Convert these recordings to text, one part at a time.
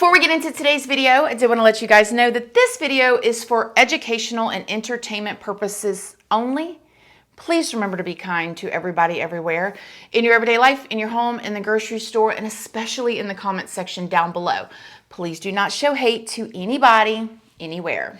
Before we get into today's video, I did want to let you guys know that this video is for educational and entertainment purposes only. Please remember to be kind to everybody everywhere, in your everyday life, in your home, in the grocery store, and especially in the comment section down below. Please do not show hate to anybody, anywhere.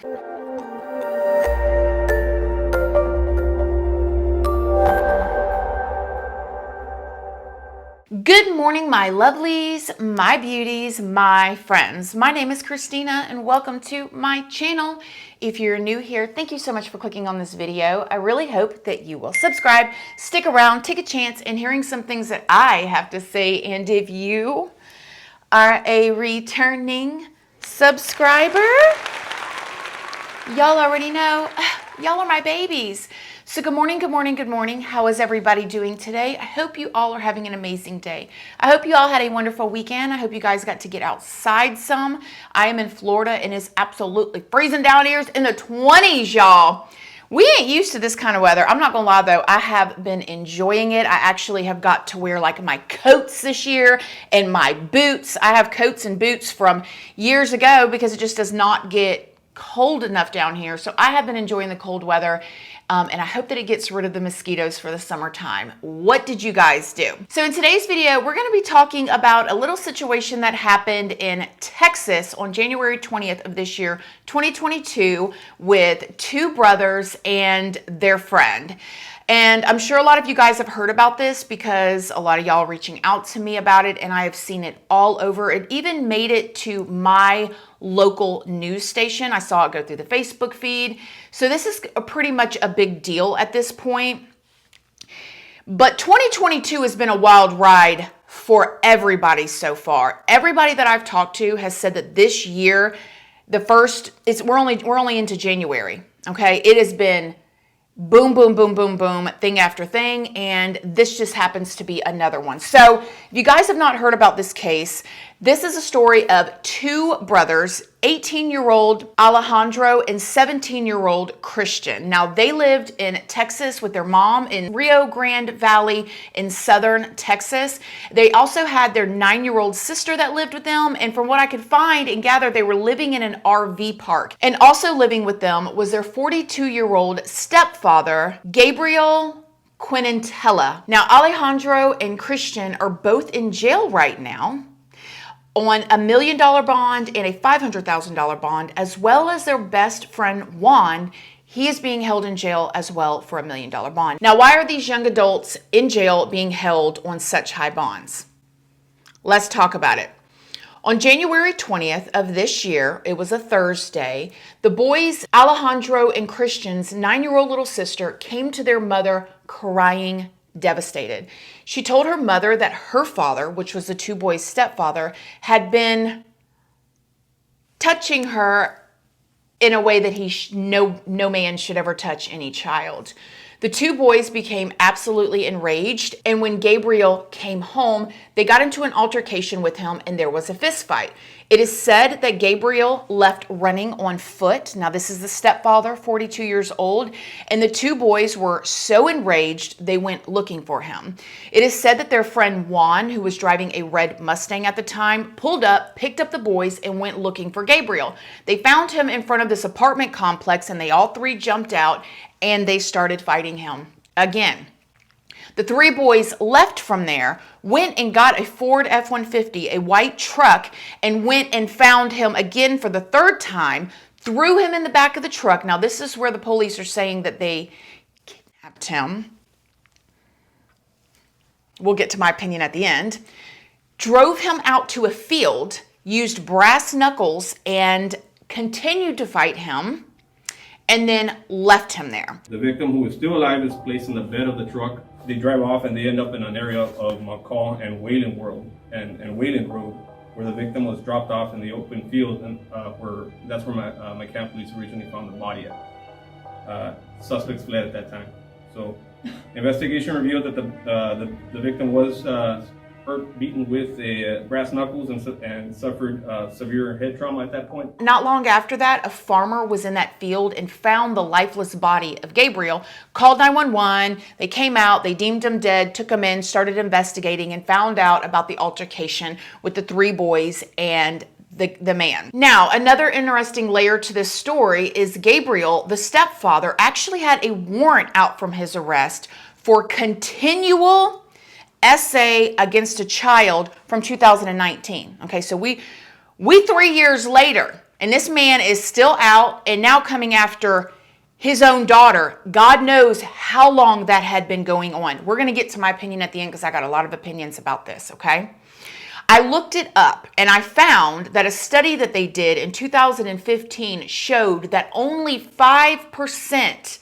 Good morning, my lovelies, my beauties, my friends. My name is Christina and welcome to my channel. If you're new here, thank you so much for clicking on this video. I really hope that you will subscribe, stick around, take a chance in hearing some things that I have to say. And if you are a returning subscriber, y'all already know, y'all are my babies. So good morning, good morning, good morning. How is everybody doing today? I hope you all are having an amazing day. I hope you all had a wonderful weekend. I hope you guys got to get outside some. I am in Florida and it's absolutely freezing down here. It's in the 20s, y'all. We ain't used to this kind of weather. I'm not gonna lie though, I have been enjoying it. I actually have got to wear like my coats this year and my boots. I have coats and boots from years ago because it just does not get cold enough down here. So I have been enjoying the cold weather. And I hope that it gets rid of the mosquitoes for the summertime. What did you guys do? So in today's video, we're going to be talking about a little situation that happened in Texas on January 20th of this year, 2022, with two brothers and their friend. And I'm sure a lot of you guys have heard about this because a lot of y'all are reaching out to me about it, and I have seen it all over. It even made it to my local news station. I saw it go through the Facebook feed. So this is pretty much a big deal at this point. But 2022 has been a wild ride for everybody so far. Everybody that I've talked to has said that this year, we're only into January. Okay, it has been boom, boom, boom, boom, boom, thing after thing, and this just happens to be another one. So if you guys have not heard about this case, this is a story of two brothers, 18-year-old Alejandro and 17-year-old Christian. Now, they lived in Texas with their mom in Rio Grande Valley in southern Texas. They also had their 9-year-old sister that lived with them, and from what I could find and gather, they were living in an RV park. And also living with them was their 42-year-old stepfather, Gabriel Quinintella. Now, Alejandro and Christian are both in jail right now on a $1 million bond and a $500,000 bond, as well as their best friend, Juan. He is being held in jail as well for a $1 million bond. Now, why are these young adults in jail being held on such high bonds? Let's talk about it. On January 20th of this year, it was a Thursday, the boys, Alejandro and Christian's 9-year-old little sister, came to their mother crying, devastated. She told her mother that her father, which was the two boys' stepfather, had been touching her in a way that no man should ever touch any child. The two boys became absolutely enraged, and when Gabriel came home, they got into an altercation with him and there was a fist fight. It is said that Gabriel left running on foot. Now, this is the stepfather, 42 years old, and the two boys were so enraged they went looking for him. It is said that their friend Juan, who was driving a red Mustang at the time, pulled up, picked up the boys, and went looking for Gabriel. They found him in front of this apartment complex, and they all three jumped out and they started fighting him again. The three boys left from there, went and got a Ford F-150, a white truck, and went and found him again for the third time, threw him in the back of the truck. Now, this is where the police are saying that they kidnapped him. We'll get to my opinion at the end. Drove him out to a field, used brass knuckles, and continued to fight him, and then left him there. The victim, who is still alive, is placed in the bed of the truck. They drive off and they end up in an area of McCall and Wayland Road, where the victim was dropped off in the open field, and that's where my camp police originally found the body at. Suspects fled at that time. So, investigation revealed that the victim was hurt, beaten with brass knuckles, and suffered severe head trauma at that point. Not long after that, a farmer was in that field and found the lifeless body of Gabriel, called 911. They came out, they deemed him dead, took him in, started investigating, and found out about the altercation with the three boys and the man. Now, another interesting layer to this story is Gabriel, the stepfather, actually had a warrant out from his arrest for continual essay against a child from 2019. Okay, so we 3 years later, and this man is still out and now coming after his own daughter. God knows how long that had been going on. We're going to get to my opinion at the end because I got a lot of opinions about this, okay? I looked it up and I found that a study that they did in 2015 showed that only 5%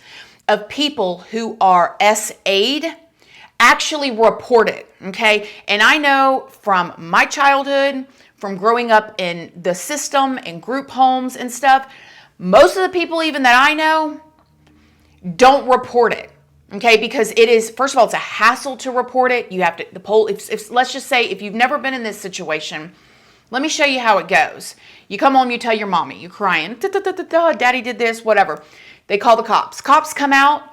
of people who are SA'd actually report it, okay? And I know from my childhood, from growing up in the system and group homes and stuff, most of the people even that I know don't report it, okay? Because it is, first of all, it's a hassle to report it. You have to, if let's just say, if you've never been in this situation, let me show you how it goes. You come home, you tell your mommy, you're crying, daddy did this, whatever. They call the cops. Cops come out.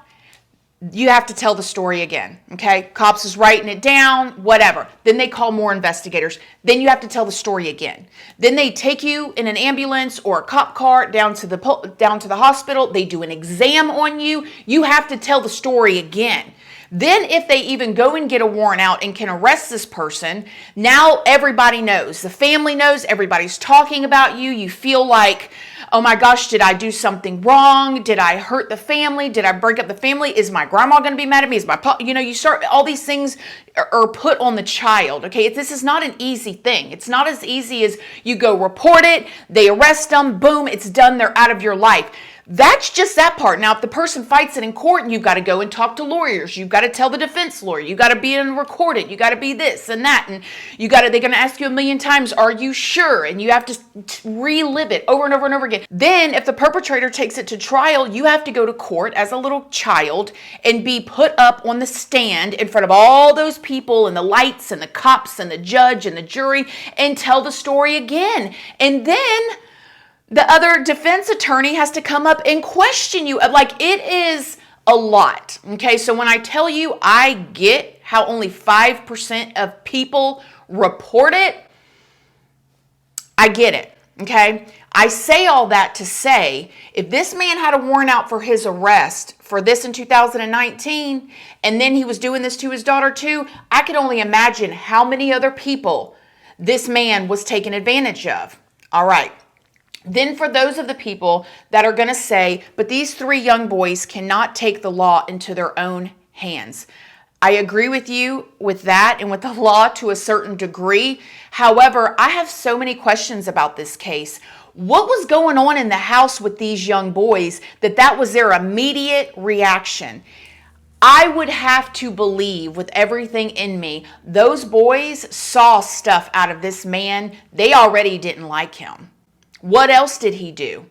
You have to tell the story again, okay? Cops is writing it down, whatever. Then they call more investigators. Then you have to tell the story again. Then they take you in an ambulance or a cop car down to the hospital. They do an exam on you. You have to tell the story again. Then if they even go and get a warrant out and can arrest this person, now everybody knows. The family knows. Everybody's talking about you. You feel like, oh my gosh, did I do something wrong? Did I hurt the family? Did I break up the family? Is my grandma going to be mad at me? Is my you start, all these things are put on the child, okay? This is not an easy thing. It's not as easy as you go report it, they arrest them, boom, it's done, they're out of your life. That's just that part. Now, if the person fights it in court and you've got to go and talk to lawyers, you've got to tell the defense lawyer, you got to be in recorded, you got to be this and that, and they're going to ask you a million times, are you sure? And you have to relive it over and over and over again. Then if the perpetrator takes it to trial, you have to go to court as a little child and be put up on the stand in front of all those people and the lights and the cops and the judge and the jury and tell the story again. And then the other defense attorney has to come up and question you. Like, it is a lot, okay? So when I tell you I get how only 5% of people report it, I get it, okay? I say all that to say, if this man had a warrant out for his arrest for this in 2019, and then he was doing this to his daughter too, I could only imagine how many other people this man was taking advantage of. All right. Then for those of the people that are going to say, but these 3 young boys cannot take the law into their own hands. I agree with you with that and with the law to a certain degree. However, I have so many questions about this case. What was going on in the house with these young boys that was their immediate reaction? I would have to believe with everything in me, those boys saw stuff out of this man. They already didn't like him. What else did he do?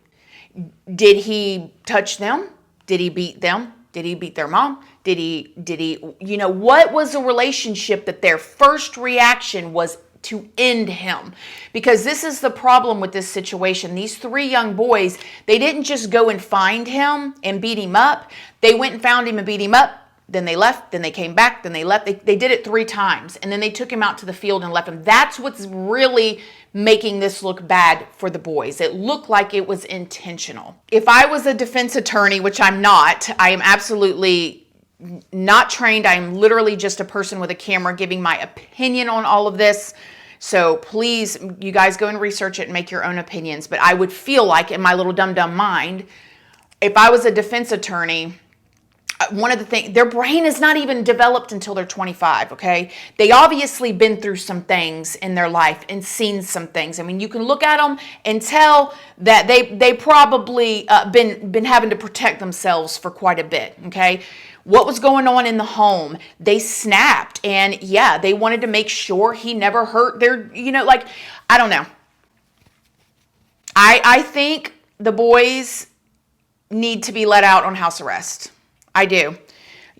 Did he touch them? Did he beat them? Did he beat their mom? Did he, what was the relationship that their first reaction was to end him? Because this is the problem with this situation. These 3 young boys, they didn't just go and find him and beat him up. They went and found him and beat him up. Then they left, then they came back, then they left. They did it 3 times, and then they took him out to the field and left him. That's what's really making this look bad for the boys. It looked like it was intentional. If I was a defense attorney, which I'm not, I am absolutely not trained. I'm literally just a person with a camera giving my opinion on all of this. So please, you guys go and research it and make your own opinions. But I would feel like in my little dumb mind, if I was a defense attorney, one of the things, their brain is not even developed until they're 25, okay? They obviously been through some things in their life and seen some things. I mean, you can look at them and tell that they probably been having to protect themselves for quite a bit, okay? What was going on in the home? They snapped, and yeah, they wanted to make sure he never hurt their, I don't know. I think the boys need to be let out on house arrest. I do.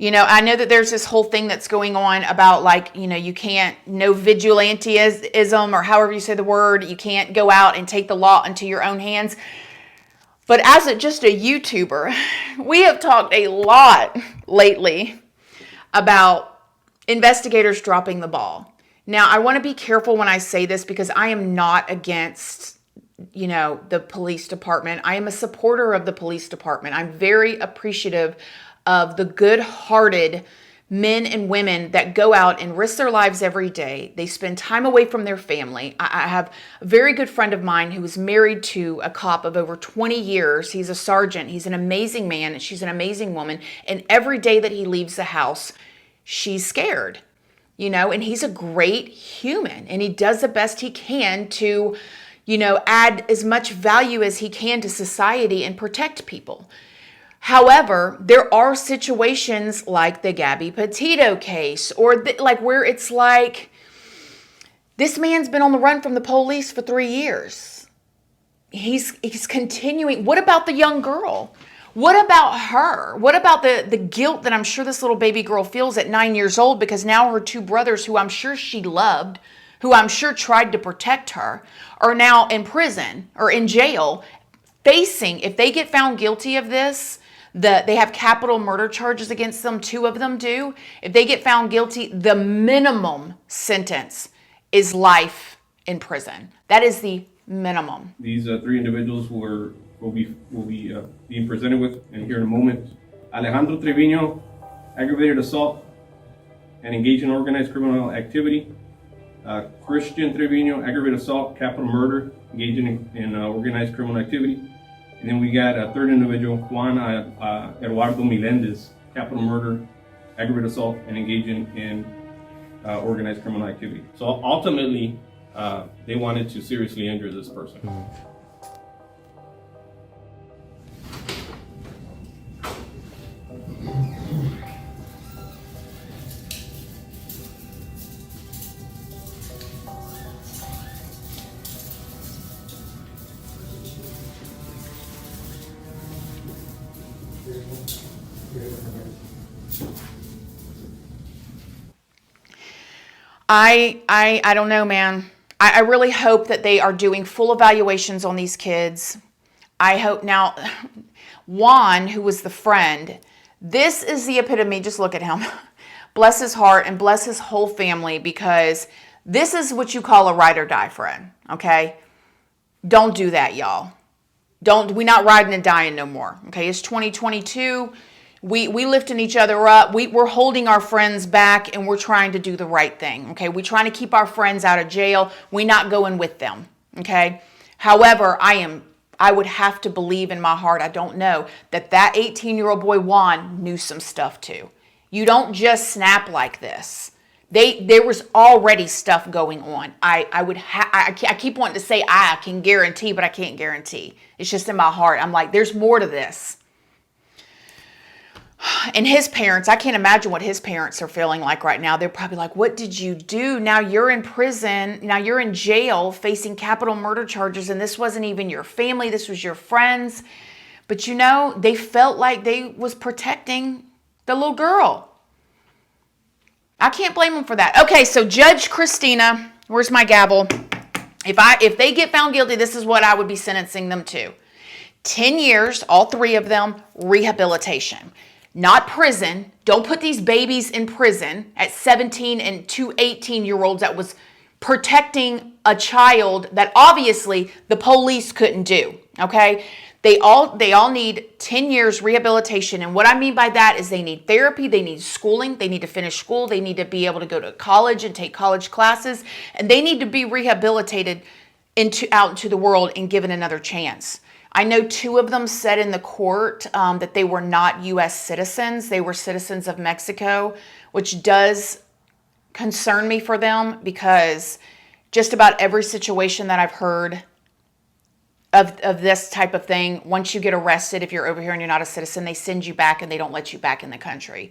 I know that there's this whole thing that's going on about you can't, no vigilanteism or however you say the word, you can't go out and take the law into your own hands. But as just a YouTuber, we have talked a lot lately about investigators dropping the ball. Now, I want to be careful when I say this because I am not against the police department. I am a supporter of the police department. I'm very appreciative of the good-hearted men and women that go out and risk their lives every day. They spend time away from their family. I have a very good friend of mine who was married to a cop of over 20 years. He's a sergeant. He's an amazing man. She's an amazing woman. And every day that he leaves the house, she's scared, and he's a great human. And he does the best he can to, add as much value as he can to society and protect people. However, there are situations like the Gabby Petito case or where it's like this man's been on the run from the police for 3 years. He's continuing. What about the young girl? What about her? What about the guilt that I'm sure this little baby girl feels at 9 years old because now her two brothers, who I'm sure she loved, who I'm sure tried to protect her, are now in prison or in jail facing, if they get found guilty of this, they have capital murder charges against them. 2 of them do. If they get found guilty, the minimum sentence is life in prison. That is the minimum. These 3 individuals will be being presented with in here in a moment. Alejandro Trevino, aggravated assault and engaged in organized criminal activity. Christian Trevino, aggravated assault, capital murder, engaging in organized criminal activity. And then we got a 3rd individual, Juan Eduardo Melendez, capital murder, aggravated assault, and engaging in organized criminal activity. So ultimately, they wanted to seriously injure this person. Mm-hmm. I don't know, man. I really hope that they are doing full evaluations on these kids. I hope now, Juan, who was the friend, this is the epitome. Just look at him. Bless his heart and bless his whole family, because this is what you call a ride or die friend, okay? Don't do that, y'all. We're not riding and dying no more, okay? It's 2022. We lifting each other up. We're holding our friends back, and we're trying to do the right thing, okay? We're trying to keep our friends out of jail. We're not going with them, okay? However, I would have to believe in my heart, I don't know, that 18-year-old boy Juan knew some stuff too. You don't just snap like this. There was already stuff going on. I keep wanting to say I can guarantee, but I can't guarantee. It's just in my heart. I'm like, there's more to this. And his parents, I can't imagine what his parents are feeling like right now. They're probably like, what did you do? Now you're in prison. Now you're in jail facing capital murder charges, and this wasn't even your family. This was your friends. But they felt like they was protecting the little girl. I can't blame them for that. Okay, so Judge Christina, where's my gavel? If they get found guilty, this is what I would be sentencing them to. 10 years, all 3 of them, rehabilitation. Not prison. Don't put these babies in prison at 17 and 2 18-year-olds that was protecting a child that obviously the police couldn't do, okay? They all need 10 years rehabilitation. And what I mean by that is they need therapy, they need schooling, they need to finish school, they need to be able to go to college and take college classes, and they need to be rehabilitated out into the world and given another chance. I know 2 of them said in the court that they were not U.S. citizens. They were citizens of Mexico, which does concern me for them, because just about every situation that I've heard of this type of thing, once you get arrested, if you're over here and you're not a citizen, they send you back and they don't let you back in the country.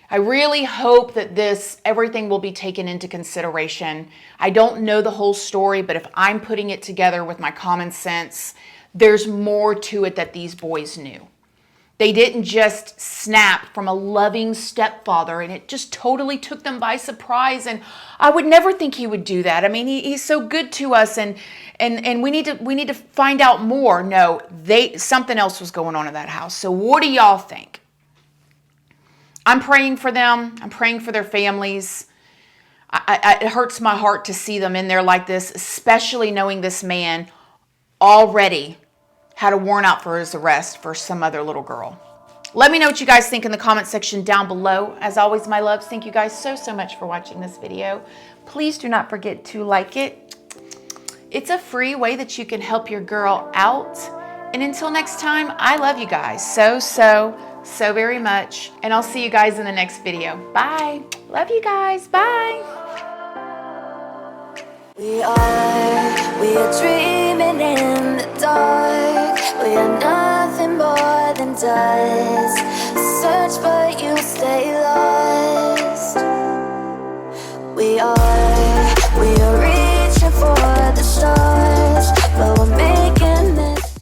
I really hope that everything will be taken into consideration. I don't know the whole story, but if I'm putting it together with my common sense, there's more to it that these boys knew. They didn't just snap from a loving stepfather, and it just totally took them by surprise. And I would never think he would do that. I mean, he's so good to us, and we need to find out more. No, something else was going on in that house. So what do y'all think? I'm praying for them. I'm praying for their families. It hurts my heart to see them in there like this, especially knowing this man already had a warrant out for his arrest for some other little girl. Let me know what you guys think in the comment section down below. As always, my loves, thank you guys so much for watching this video. Please do not forget to like it. It's a free way that you can help your girl out. And until next time, I love you guys so very much. And I'll see you guys in the next video. Bye. Love you guys. Bye. We are dreaming in the dark. We are nothing more than dust. Search but you stay lost.